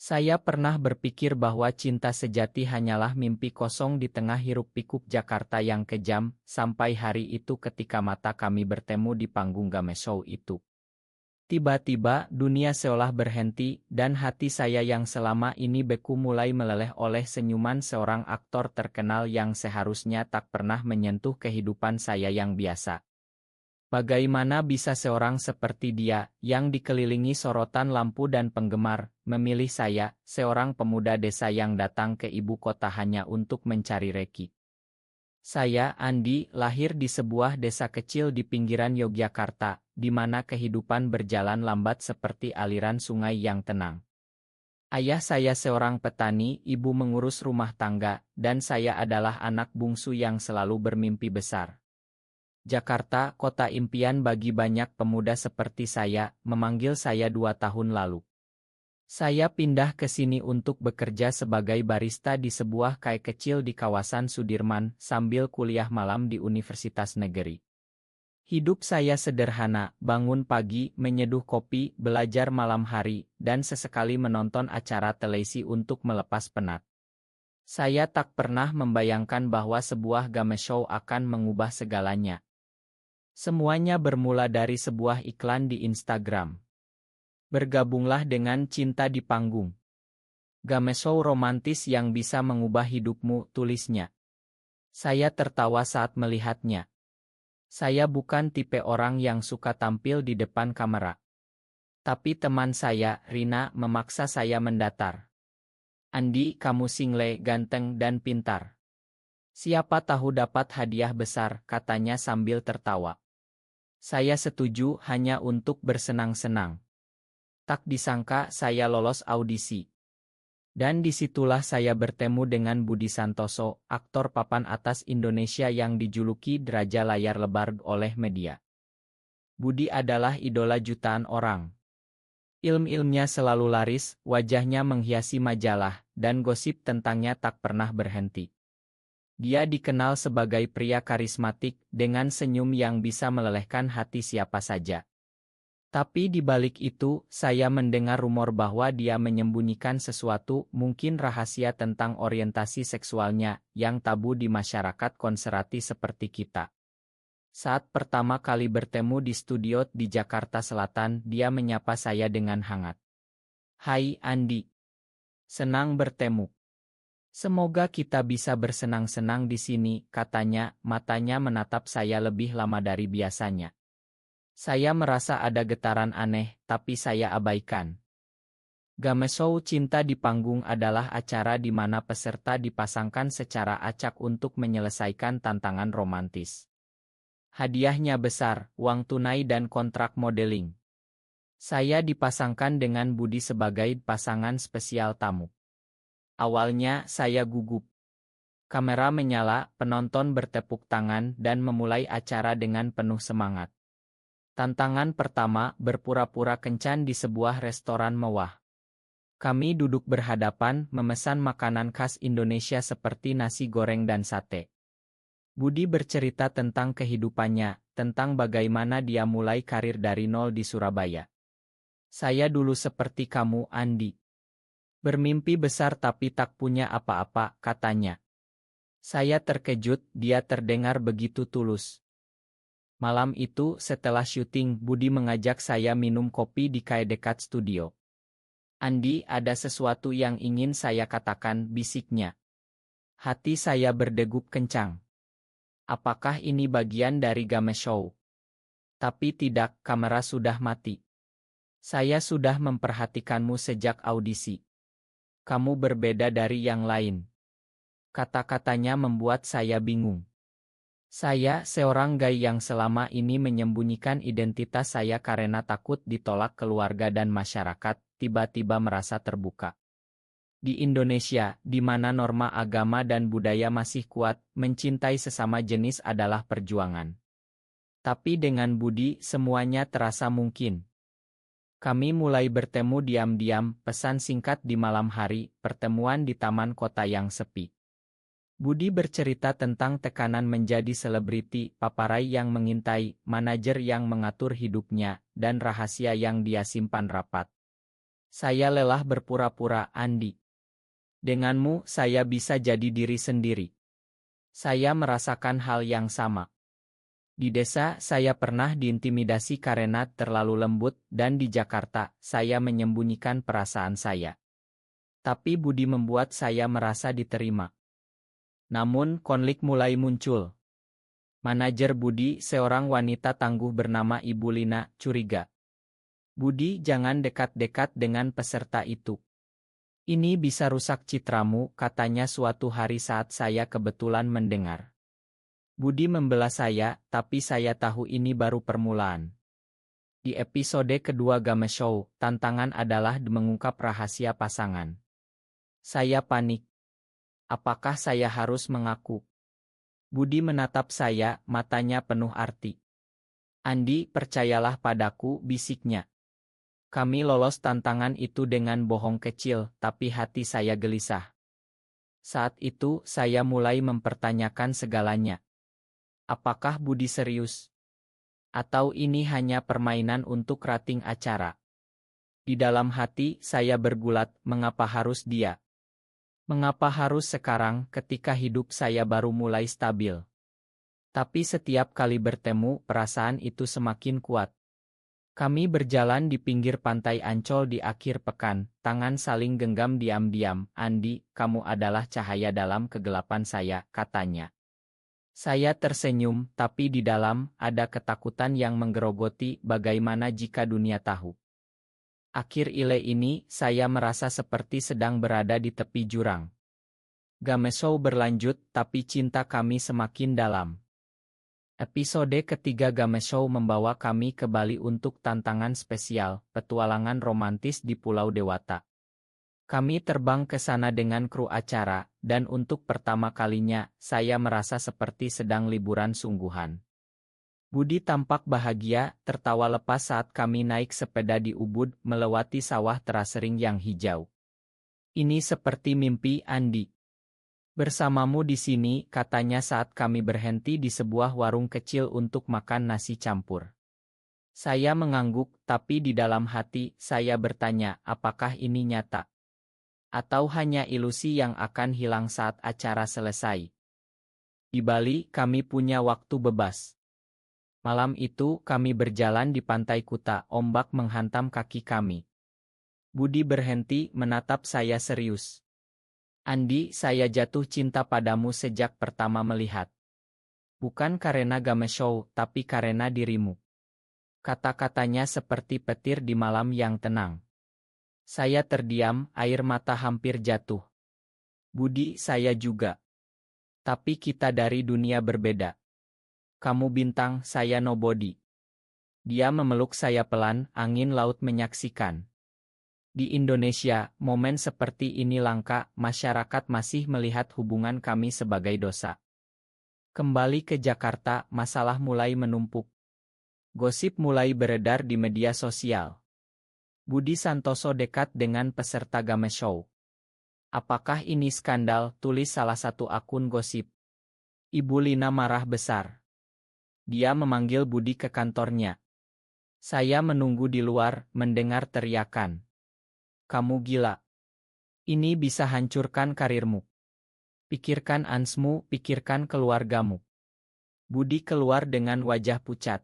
Saya pernah berpikir bahwa cinta sejati hanyalah mimpi kosong di tengah hiruk-pikuk Jakarta yang kejam, sampai hari itu ketika mata kami bertemu di panggung game show itu. Tiba-tiba, dunia seolah berhenti, dan hati saya yang selama ini beku mulai meleleh oleh senyuman seorang aktor terkenal yang seharusnya tak pernah menyentuh kehidupan saya yang biasa. Bagaimana bisa seorang seperti dia, yang dikelilingi sorotan lampu dan penggemar, memilih saya, seorang pemuda desa yang datang ke ibu kota hanya untuk mencari reki? Saya, Andi, lahir di sebuah desa kecil di pinggiran Yogyakarta, di mana kehidupan berjalan lambat seperti aliran sungai yang tenang. Ayah saya seorang petani, ibu mengurus rumah tangga, dan saya adalah anak bungsu yang selalu bermimpi besar. Jakarta, kota impian bagi banyak pemuda seperti saya, memanggil saya 2 tahun lalu. Saya pindah ke sini untuk bekerja sebagai barista di sebuah kafe kecil di kawasan Sudirman, sambil kuliah malam di Universitas Negeri. Hidup saya sederhana, bangun pagi, menyeduh kopi, belajar malam hari, dan sesekali menonton acara televisi untuk melepas penat. Saya tak pernah membayangkan bahwa sebuah game show akan mengubah segalanya. Semuanya bermula dari sebuah iklan di Instagram. Bergabunglah dengan Cinta di Panggung. Game show romantis yang bisa mengubah hidupmu, tulisnya. Saya tertawa saat melihatnya. Saya bukan tipe orang yang suka tampil di depan kamera. Tapi teman saya, Rina, memaksa saya mendatar. Andi, kamu single, ganteng, dan pintar. Siapa tahu dapat hadiah besar, katanya sambil tertawa. Saya setuju hanya untuk bersenang-senang. Tak disangka saya lolos audisi. Dan disitulah saya bertemu dengan Budi Santoso, aktor papan atas Indonesia yang dijuluki Raja Layar Lebar oleh media. Budi adalah idola jutaan orang. Ilm-ilmnya selalu laris, wajahnya menghiasi majalah, dan gosip tentangnya tak pernah berhenti. Dia dikenal sebagai pria karismatik, dengan senyum yang bisa melelehkan hati siapa saja. Tapi di balik itu, saya mendengar rumor bahwa dia menyembunyikan sesuatu, mungkin rahasia tentang orientasi seksualnya, yang tabu di masyarakat konservatif seperti kita. Saat pertama kali bertemu di studio di Jakarta Selatan, dia menyapa saya dengan hangat. "Hai Andi. Senang bertemu. Semoga kita bisa bersenang-senang di sini," katanya, matanya menatap saya lebih lama dari biasanya. Saya merasa ada getaran aneh, tapi saya abaikan. Game show Cinta di Panggung adalah acara di mana peserta dipasangkan secara acak untuk menyelesaikan tantangan romantis. Hadiahnya besar, uang tunai dan kontrak modeling. Saya dipasangkan dengan Budi sebagai pasangan spesial tamu. Awalnya saya gugup. Kamera menyala, penonton bertepuk tangan dan memulai acara dengan penuh semangat. Tantangan pertama, berpura-pura kencan di sebuah restoran mewah. Kami duduk berhadapan, memesan makanan khas Indonesia seperti nasi goreng dan sate. Budi bercerita tentang kehidupannya, tentang bagaimana dia mulai karir dari nol di Surabaya. "Saya dulu seperti kamu, Andi. Bermimpi besar tapi tak punya apa-apa," katanya. Saya terkejut, dia terdengar begitu tulus. Malam itu, setelah syuting, Budi mengajak saya minum kopi di kafe dekat studio. "Andi, ada sesuatu yang ingin saya katakan," bisiknya. Hati saya berdegup kencang. Apakah ini bagian dari game show? Tapi tidak, kamera sudah mati. Saya sudah memperhatikanmu sejak audisi. Kamu berbeda dari yang lain. Kata-katanya membuat saya bingung. Saya, seorang gay yang selama ini menyembunyikan identitas saya karena takut ditolak keluarga dan masyarakat, tiba-tiba merasa terbuka. Di Indonesia, di mana norma agama dan budaya masih kuat, mencintai sesama jenis adalah perjuangan. Tapi dengan Budi, semuanya terasa mungkin. Kami mulai bertemu diam-diam, pesan singkat di malam hari, pertemuan di taman kota yang sepi. Budi bercerita tentang tekanan menjadi selebriti, paparai yang mengintai, manajer yang mengatur hidupnya, dan rahasia yang dia simpan rapat. Saya lelah berpura-pura, Andi. Denganmu, saya bisa jadi diri sendiri. Saya merasakan hal yang sama. Di desa, saya pernah diintimidasi karena terlalu lembut, dan di Jakarta, saya menyembunyikan perasaan saya. Tapi Budi membuat saya merasa diterima. Namun, konflik mulai muncul. Manajer Budi, seorang wanita tangguh bernama Ibu Lina, curiga. Budi, jangan dekat-dekat dengan peserta itu. Ini bisa rusak citramu, katanya suatu hari saat saya kebetulan mendengar. Budi membela saya, tapi saya tahu ini baru permulaan. Di episode kedua Game Show, tantangan adalah mengungkap rahasia pasangan. Saya panik. Apakah saya harus mengaku? Budi menatap saya, matanya penuh arti. Andi, percayalah padaku, bisiknya. Kami lolos tantangan itu dengan bohong kecil, tapi hati saya gelisah. Saat itu, saya mulai mempertanyakan segalanya. Apakah Budi serius? Atau ini hanya permainan untuk rating acara? Di dalam hati, saya bergulat, mengapa harus dia? Mengapa harus sekarang, ketika hidup saya baru mulai stabil? Tapi setiap kali bertemu, perasaan itu semakin kuat. Kami berjalan di pinggir pantai Ancol di akhir pekan, tangan saling genggam diam-diam. Andi, kamu adalah cahaya dalam kegelapan saya, katanya. Saya tersenyum, tapi di dalam, ada ketakutan yang menggerogoti, bagaimana jika dunia tahu. Akhir ile ini, saya merasa seperti sedang berada di tepi jurang. Game show berlanjut, tapi cinta kami semakin dalam. Episode ketiga Game Show membawa kami ke Bali untuk tantangan spesial, petualangan romantis di Pulau Dewata. Kami terbang ke sana dengan kru acara, dan untuk pertama kalinya, saya merasa seperti sedang liburan sungguhan. Budi tampak bahagia, tertawa lepas saat kami naik sepeda di Ubud, melewati sawah terasering yang hijau. Ini seperti mimpi, Andi. Bersamamu di sini, katanya saat kami berhenti di sebuah warung kecil untuk makan nasi campur. Saya mengangguk, tapi di dalam hati, saya bertanya, apakah ini nyata? Atau hanya ilusi yang akan hilang saat acara selesai? Di Bali, kami punya waktu bebas. Malam itu, kami berjalan di pantai Kuta, ombak menghantam kaki kami. Budi berhenti, menatap saya serius. Andi, saya jatuh cinta padamu sejak pertama melihat. Bukan karena Game Show, tapi karena dirimu. Kata-katanya seperti petir di malam yang tenang. Saya terdiam, air mata hampir jatuh. Budi, saya juga. Tapi kita dari dunia berbeda. Kamu bintang, saya nobody. Dia memeluk saya pelan, angin laut menyaksikan. Di Indonesia, momen seperti ini langka, masyarakat masih melihat hubungan kami sebagai dosa. Kembali ke Jakarta, masalah mulai menumpuk. Gosip mulai beredar di media sosial. Budi Santoso dekat dengan peserta Game Show. Apakah ini skandal? Tulis salah satu akun gosip. Ibu Lina marah besar. Dia memanggil Budi ke kantornya. Saya menunggu di luar, mendengar teriakan. Kamu gila. Ini bisa hancurkan karirmu. Pikirkan Ansmu, pikirkan keluargamu. Budi keluar dengan wajah pucat.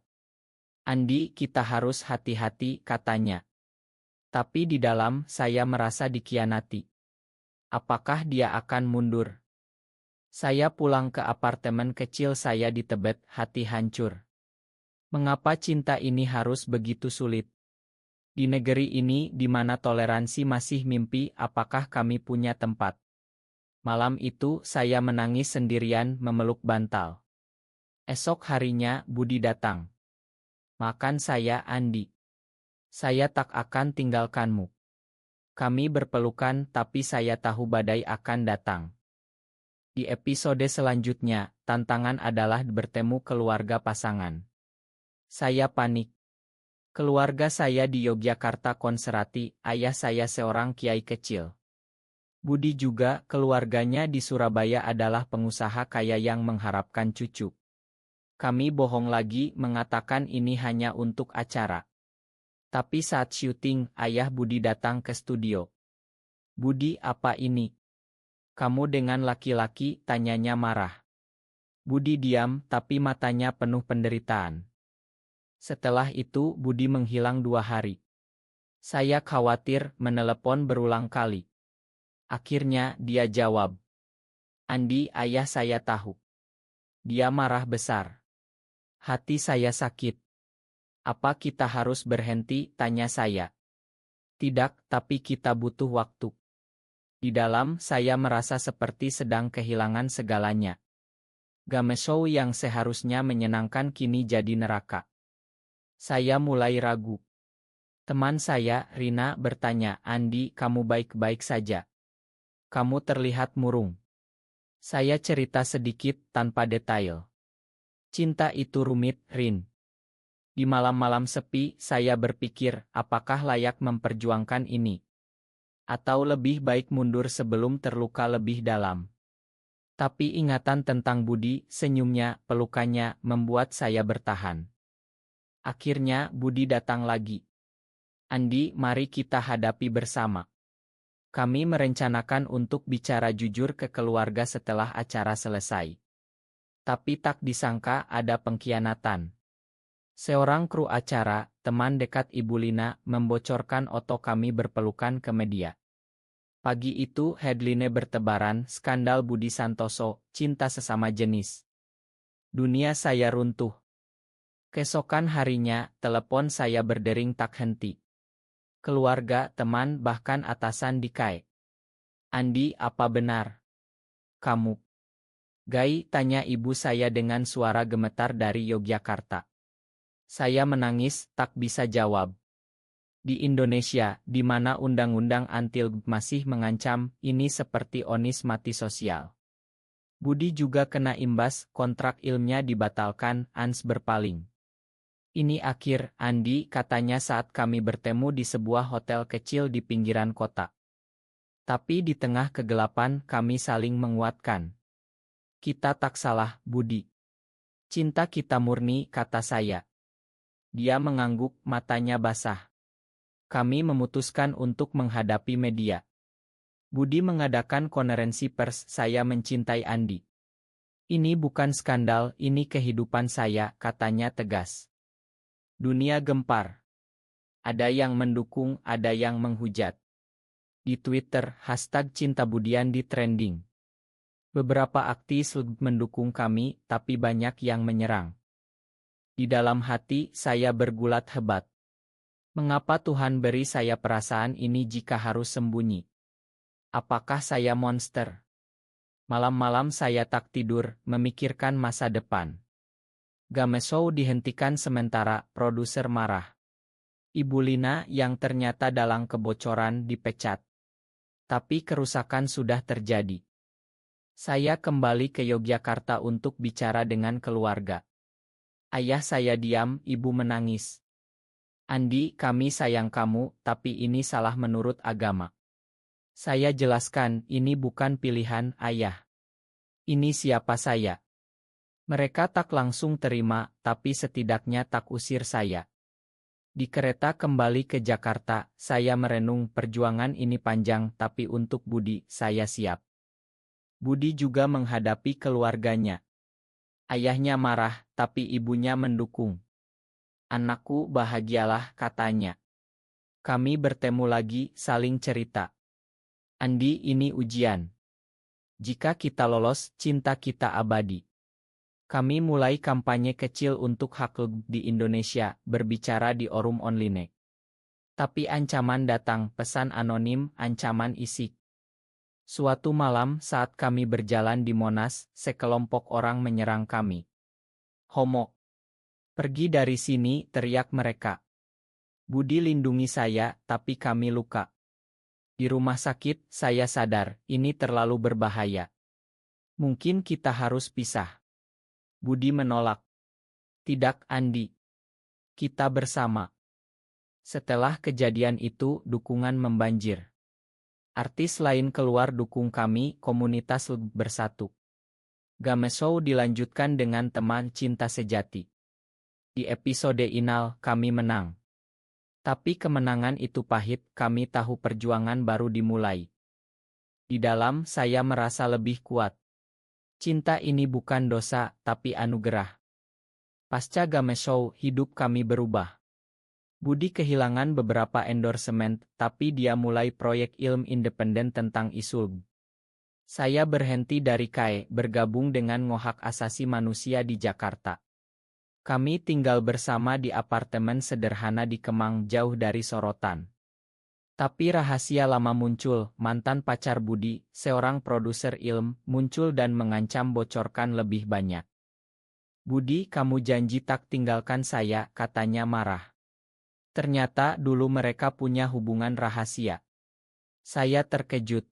Andi, kita harus hati-hati, katanya. Tapi di dalam, saya merasa dikhianati. Apakah dia akan mundur? Saya pulang ke apartemen kecil saya di Tebet, hati hancur. Mengapa cinta ini harus begitu sulit? Di negeri ini, di mana toleransi masih mimpi, apakah kami punya tempat? Malam itu, saya menangis sendirian, memeluk bantal. Esok harinya, Budi datang. Makan saya, Andi. Saya tak akan tinggalkanmu. Kami berpelukan, tapi saya tahu badai akan datang. Di episode selanjutnya, tantangan adalah bertemu keluarga pasangan. Saya panik. Keluarga saya di Yogyakarta konserati, ayah saya seorang kiai kecil. Budi juga, keluarganya di Surabaya adalah pengusaha kaya yang mengharapkan cucu. Kami bohong lagi, mengatakan ini hanya untuk acara. Tapi saat syuting, ayah Budi datang ke studio. "Budi, apa ini? Kamu dengan laki-laki?" tanyanya marah. Budi diam, tapi matanya penuh penderitaan. Setelah itu Budi menghilang 2 hari. Saya khawatir, menelepon berulang kali. Akhirnya dia jawab, "Andi, ayah saya tahu." Dia marah besar. Hati saya sakit. "Apa kita harus berhenti?" tanya saya. "Tidak, tapi kita butuh waktu." Di dalam, saya merasa seperti sedang kehilangan segalanya. Game show yang seharusnya menyenangkan kini jadi neraka. Saya mulai ragu. Teman saya, Rina, bertanya, "Andi, kamu baik-baik saja? Kamu terlihat murung." Saya cerita sedikit, tanpa detail. "Cinta itu rumit, Rin. Di malam-malam sepi, saya berpikir, apakah layak memperjuangkan ini? Atau lebih baik mundur sebelum terluka lebih dalam?" Tapi ingatan tentang Budi, senyumnya, pelukannya, membuat saya bertahan. Akhirnya Budi datang lagi. "Andi, mari kita hadapi bersama. Kami merencanakan untuk bicara jujur ke keluarga setelah acara selesai." Tapi tak disangka ada pengkhianatan. Seorang kru acara, teman dekat Ibu Lina, membocorkan foto kami berpelukan ke media. Pagi itu headline bertebaran, "Skandal Budi Santoso, cinta sesama jenis." Dunia saya runtuh. Keesokan harinya, telepon saya berdering tak henti. Keluarga, teman, bahkan atasan dikai. "Andi, apa benar? Kamu gay?" tanya ibu saya dengan suara gemetar dari Yogyakarta. Saya menangis, tak bisa jawab. Di Indonesia, di mana undang-undang anti-LGBTQ masih mengancam, ini seperti vonis mati sosial. Budi juga kena imbas, kontrak ilmunya dibatalkan, Ans berpaling. "Ini akhir, Andi," katanya saat kami bertemu di sebuah hotel kecil di pinggiran kota. Tapi di tengah kegelapan, kami saling menguatkan. "Kita tak salah, Budi. Cinta kita murni," kata saya. Dia mengangguk, matanya basah. Kami memutuskan untuk menghadapi media. Budi mengadakan konferensi pers, "Saya mencintai Andi. Ini bukan skandal, ini kehidupan saya," katanya tegas. Dunia gempar. Ada yang mendukung, ada yang menghujat. Di Twitter, #CintaBudian di trending. Beberapa aktivis mendukung kami, tapi banyak yang menyerang. Di dalam hati, saya bergulat hebat. Mengapa Tuhan beri saya perasaan ini jika harus sembunyi? Apakah saya monster? Malam-malam saya tak tidur, memikirkan masa depan. Game show dihentikan sementara, produser marah. Ibu Lina yang ternyata dalang kebocoran dipecat. Tapi kerusakan sudah terjadi. Saya kembali ke Yogyakarta untuk bicara dengan keluarga. Ayah saya diam, ibu menangis. "Andi, kami sayang kamu, tapi ini salah menurut agama." Saya jelaskan, "Ini bukan pilihan, ayah. Ini siapa saya." Mereka tak langsung terima, tapi setidaknya tak usir saya. Di kereta kembali ke Jakarta, saya merenung, perjuangan ini panjang, tapi untuk Budi, saya siap. Budi juga menghadapi keluarganya. Ayahnya marah, tapi ibunya mendukung. "Anakku, bahagialah," katanya. Kami bertemu lagi, saling cerita. "Andi, ini ujian. Jika kita lolos, cinta kita abadi." Kami mulai kampanye kecil untuk hak LGBT di Indonesia, berbicara di forum online. Tapi ancaman datang, pesan anonim, ancaman isik. Suatu malam saat kami berjalan di Monas, sekelompok orang menyerang kami. "Homo! Pergi dari sini," teriak mereka. Budi lindungi saya, tapi kami luka. Di rumah sakit, saya sadar, ini terlalu berbahaya. Mungkin kita harus pisah. Budi menolak. "Tidak, Andi. Kita bersama." Setelah kejadian itu, dukungan membanjir. Artis lain keluar dukung kami, komunitas bersatu. Game show dilanjutkan dengan teman cinta sejati. Di episode final, kami menang. Tapi kemenangan itu pahit, kami tahu perjuangan baru dimulai. Di dalam, saya merasa lebih kuat. Cinta ini bukan dosa, tapi anugerah. Pasca Game Show, hidup kami berubah. Budi kehilangan beberapa endorsement, tapi dia mulai proyek ilmu independen tentang isu. Saya berhenti dari KAE, bergabung dengan Ngohak Asasi Manusia di Jakarta. Kami tinggal bersama di apartemen sederhana di Kemang, jauh dari sorotan. Tapi rahasia lama muncul, mantan pacar Budi, seorang produser ilmu, muncul dan mengancam bocorkan lebih banyak. Budi, kamu janji tak tinggalkan saya, katanya marah. Ternyata dulu mereka punya hubungan rahasia. Saya terkejut.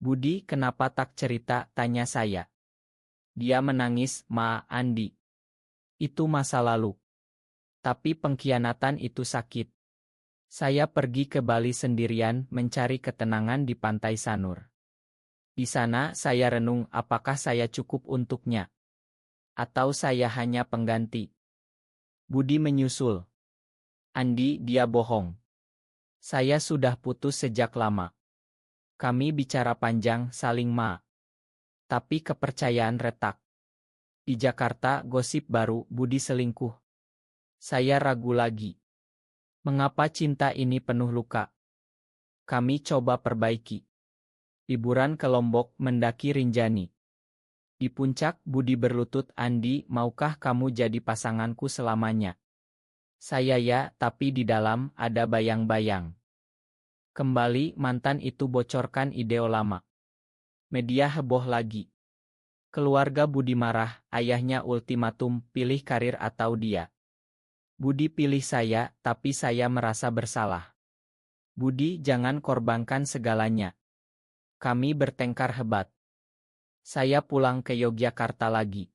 Budi, kenapa tak cerita, tanya saya. Dia menangis, Andi. Itu masa lalu. Tapi pengkhianatan itu sakit. Saya pergi ke Bali sendirian mencari ketenangan di Pantai Sanur. Di sana saya renung apakah saya cukup untuknya. Atau saya hanya pengganti. Budi menyusul. Andi, dia bohong. Saya sudah putus sejak lama. Kami bicara panjang, saling tapi kepercayaan retak. Di Jakarta, gosip baru, Budi selingkuh. Saya ragu lagi. Mengapa cinta ini penuh luka? Kami coba perbaiki. Liburan ke Lombok, mendaki Rinjani. Di puncak, Budi berlutut, Andi, maukah kamu jadi pasanganku selamanya? Saya ya, tapi di dalam ada bayang-bayang. Kembali, mantan itu bocorkan ide lama. Media heboh lagi. Keluarga Budi marah, ayahnya ultimatum, pilih karir atau dia. Budi pilih saya, tapi saya merasa bersalah. Budi, jangan korbankan segalanya. Kami bertengkar hebat. Saya pulang ke Yogyakarta lagi.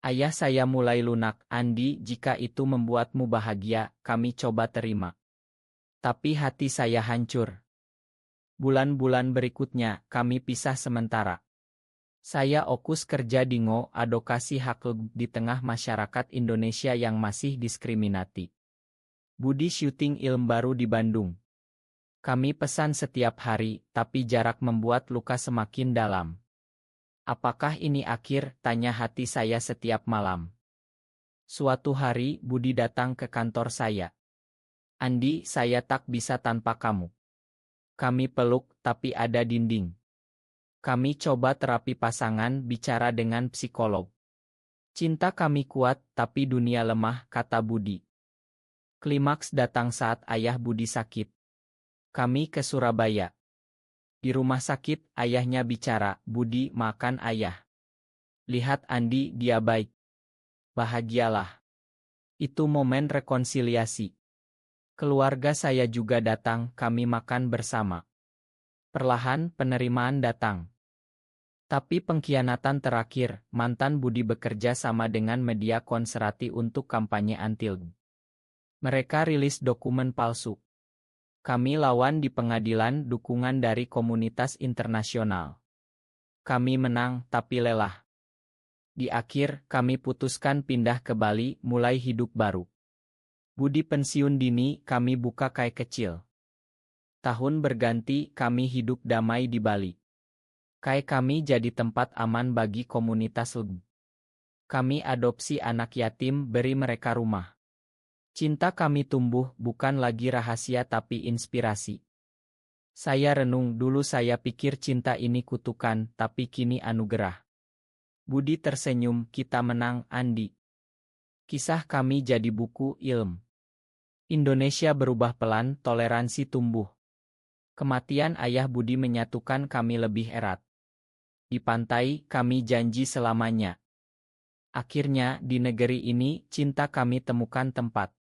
Ayah saya mulai lunak, Andi, jika itu membuatmu bahagia, kami coba terima. Tapi hati saya hancur. Bulan-bulan berikutnya, kami pisah sementara. Saya fokus kerja di advokasi hak di tengah masyarakat Indonesia yang masih diskriminasi. Budi syuting ilmu baru di Bandung. Kami pesan setiap hari, tapi jarak membuat luka semakin dalam. Apakah ini akhir? Tanya hati saya setiap malam. Suatu hari, Budi datang ke kantor saya. Andi, saya tak bisa tanpa kamu. Kami peluk, tapi ada dinding. Kami coba terapi pasangan, bicara dengan psikolog. Cinta kami kuat, tapi dunia lemah, kata Budi. Klimaks datang saat ayah Budi sakit. Kami ke Surabaya. Di rumah sakit, ayahnya bicara, Budi, makan ayah. Lihat Andi, dia baik. Bahagialah. Itu momen rekonsiliasi. Keluarga saya juga datang, kami makan bersama. Perlahan, penerimaan datang. Tapi pengkhianatan terakhir, mantan Budi bekerja sama dengan media konservatif untuk kampanye anti-LGBTQ. Mereka rilis dokumen palsu. Kami lawan di pengadilan, dukungan dari komunitas internasional. Kami menang, tapi lelah. Di akhir, kami putuskan pindah ke Bali, mulai hidup baru. Budi pensiun dini, kami buka KAE kecil. Tahun berganti, kami hidup damai di Bali. KAE kami jadi tempat aman bagi komunitas LGBTQ. Kami adopsi anak yatim, beri mereka rumah. Cinta kami tumbuh, bukan lagi rahasia tapi inspirasi. Saya renung, dulu saya pikir cinta ini kutukan, tapi kini anugerah. Budi tersenyum, kita menang, Andi. Kisah kami jadi buku ilmu. Indonesia berubah pelan, toleransi tumbuh. Kematian ayah Budi menyatukan kami lebih erat. Di pantai, kami janji selamanya. Akhirnya, di negeri ini, cinta kami temukan tempat.